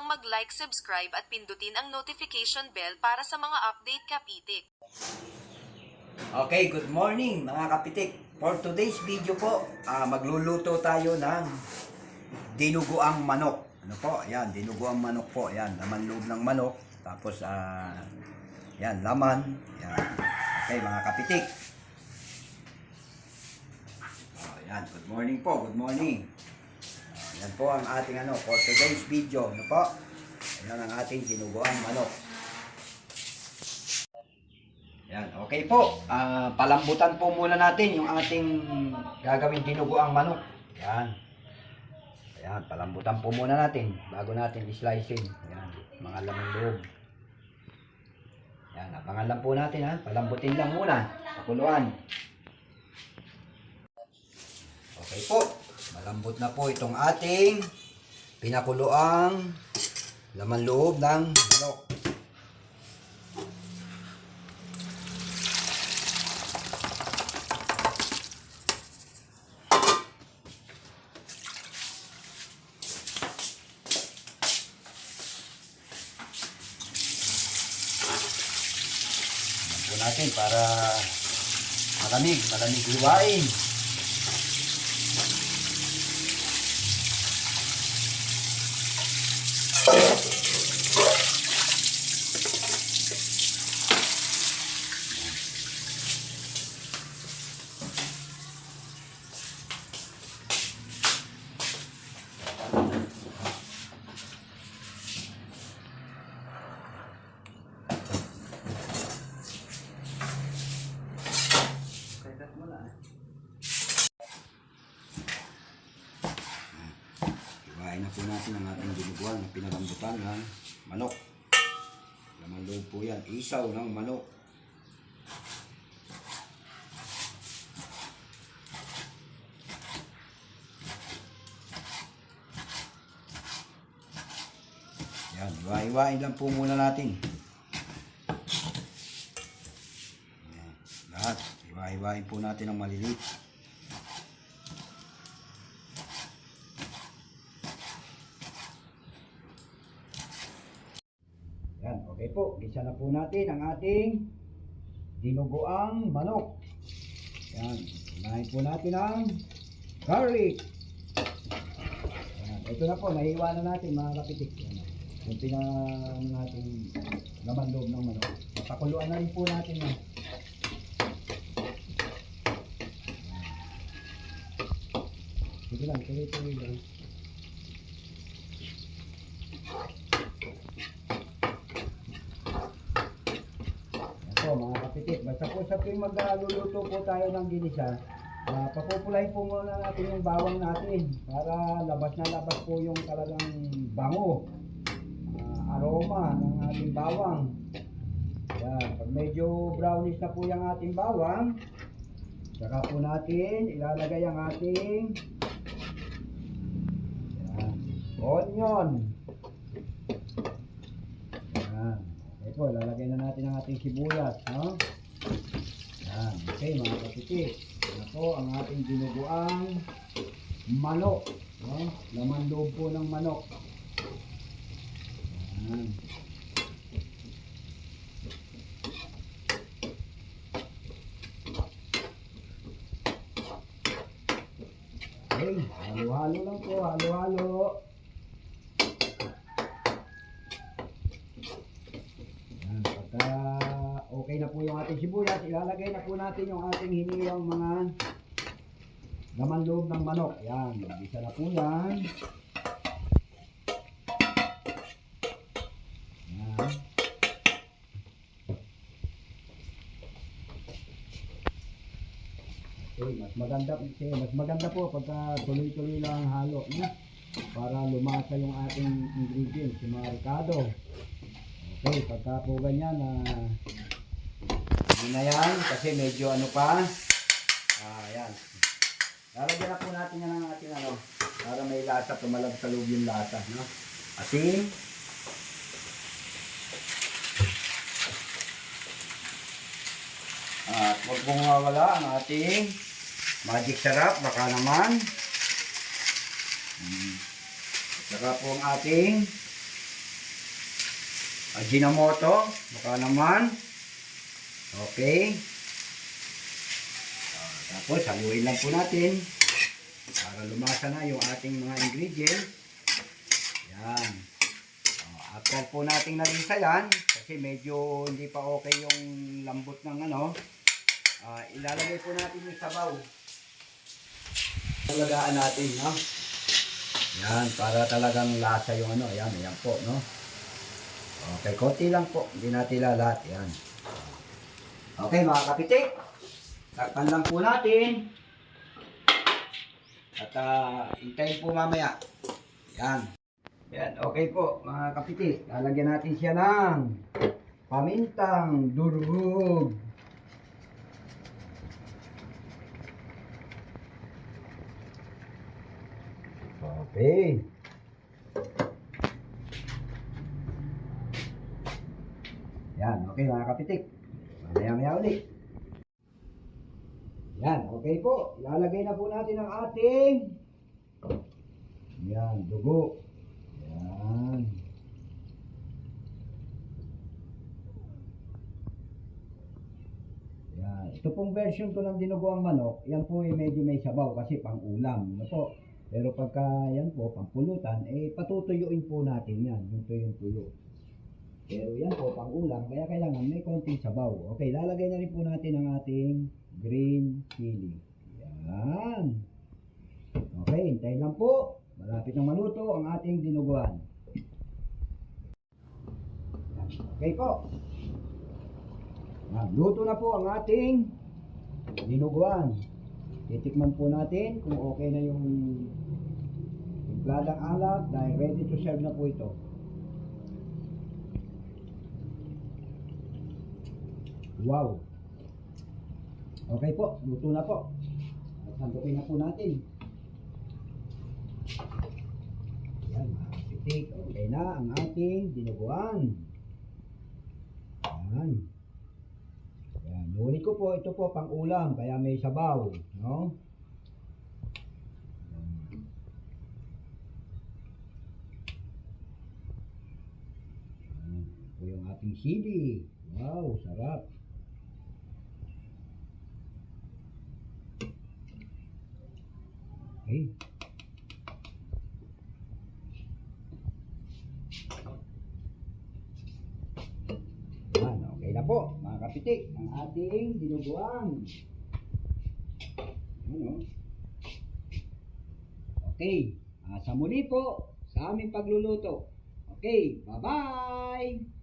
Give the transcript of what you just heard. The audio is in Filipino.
mag-like, subscribe at pindutin ang notification bell para sa mga update kapitik. Okay, good morning mga kapitik. For today's video po, magluluto tayo ng dinuguang manok. Ano po? Ayan, dinuguang manok po. Ayan, laman loob ng manok. Tapos, ayan, laman. Ayan. Okay, mga kapitik. Ayan, good morning po, good morning. Ayan po ang ating for today's video. Ano po? Ayan ang ating dinuguang manok. Ayan, okay po. Palambutan po muna natin yung ating gagawin dinuguang manok. Ayan. Ayan, palambutan po muna natin bago natin i-slicein. Ayan, mga laman loob. Ayan, abangan lang po natin ha. Palambutin lang muna. Pakuluan. Okay po. Malambot na po itong ating pinakuluang laman loob ng manok. Ayan po natin para malamig hiwain. Hiwain na po natin ang ating dinuguan na pinalambutan ng manok. Laman loob po yan. Isaw ng manok. Yan, hiwain lang po muna natin. Yan, lahat. Hiwain po natin ang maliliit. Yan, okay po. Gisa na po natin ang ating dinuguang manok. Yan, unahin po natin ang garlic. Yan, ito na po, nahiwa na natin mga kapitik. Yan, yung natin laman loob ng manok. Pakuluan na rin po natin yan. Sige lang, tuloy-tuloy lang. Mga kapitik, basta po sa tuwing magluluto po tayo ng ginisa, papupulahin po muna natin yung bawang natin para labas na labas po yung talagang bango, aroma ng ating bawang. Yan, pag medyo brownish na po yung ating bawang, saka po natin ilalagay ang ating onion. Yan. Ito, lalagay na natin ang ating sibuyas, no? Yan, okay mga kapitik. Yan po ang ating dinuguang manok, no? Laman loob po ng manok. Yan. Okay, halo-halo lang po, halo-halo. Okay na po yung ating sibuyas, ilalagay na po natin yung ating hiniwang mga laman loob ng manok. Yan, mag-isa na po yan. Yan. Okay, mas maganda po pagka tuloy-tuloy lang ang halo, no? Para lumasa yung ating ingredients, yung mga ricado. Okay, pagka po ganyan na yan, kasi medyo pa. Ayan. Lalagyan na po natin yan ng ating para may lasa, tumalab sa loob yung lasa, no? Asin. At huwag pong mawala ang ating magic sarap, baka naman. Saka po ang ating Ajinomoto. Baka naman. Okay. Tapos, haluin lang po natin para lumasa na yung ating mga ingredients. Yan. After po natin nalisa yan, kasi medyo hindi pa okay yung lambot ng ano, ilalagay po natin yung sabaw. Lagaaan natin, no? Yan, para talagang lasa yung ano, yan, ayan po, no? Okay, konti lang po, hindi natin lahat, yan. Okay, mga kapitik, takpan lang po natin. At hintayin po mamaya. Yan. Yan, okay po mga kapitik. Lalagyan natin siya ng pamintang durug. Okay. Yan, okay mga kapitik. Mamaya-maya ulit. Yan, okay po. Lalagay na po natin ang ating yan, dugo. Yan. Yan. Ito pong version ko ng dinuguang manok, yan po ay medyo may sabaw kasi pang ulam. Ano po? Pero pagka yan po, pang pulutan, patutuyuin po natin yan. Yung tuyong-tuyo. Pero yan po, pang ulam, kaya kailangan may konting sabaw. Okay, lalagay na rin po natin ang ating green chili. Yan. Okay, hintayin lang po. Malapit na maluto ang ating dinuguan. Yan. Okay po. Yan. Luto na po ang ating dinuguan. Titikman po natin kung okay na yung timpladang alak dahil ready to serve na po ito. Wow. Okay po, luto na po. Sandukin na po natin. Yan, mga kapitik. Okay na ang ating dinuguan. Yan. Yan. Nuri ko po, ito po pang ulam, kaya may sabaw. No? Yan. Ito yung ating sili. Wow, sarap. Okay. Yan, okay na po, mga kapitik, ang ating dinuguan. Ano? Okay, sa muli po sa aming pagluluto. Okay, bye-bye!